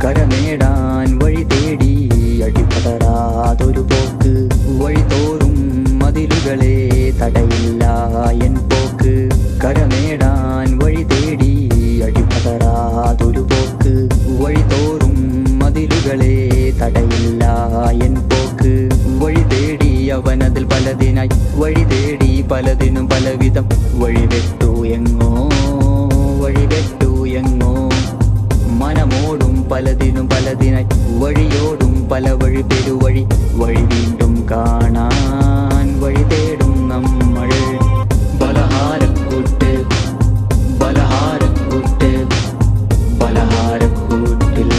കരനേടാൻ വഴി തേടി അടിപതറാതൊരു പോക്ക്. വഴിതോറും മതിലുകളെ തടയില്ല എൻ പോക്ക്. കരനേടാൻ വഴി തേടി അടിപതറാതൊരു പോക്ക്. വഴിതോറും മതിലുകളെ തടയില്ല എൻ പോക്ക്. വഴി തേടി അവനതിൽ പലതിനായി വഴി തേടി പലതിനും പലവിധം വഴിവെട്ടു എങ്ങോ വഴിവെട്ടു എങ്ങോ. മനമോടും പലതിനും പലതിനായി വഴിയോടും പല വഴി പെരുവഴി വഴി വീണ്ടും കാണാൻ വഴി തേടും നമ്മൾ. ബലഹാരക്കൂട്ട് ബലഹാരക്കൂട്ട് ബലഹാരക്കൂട്ടിൽ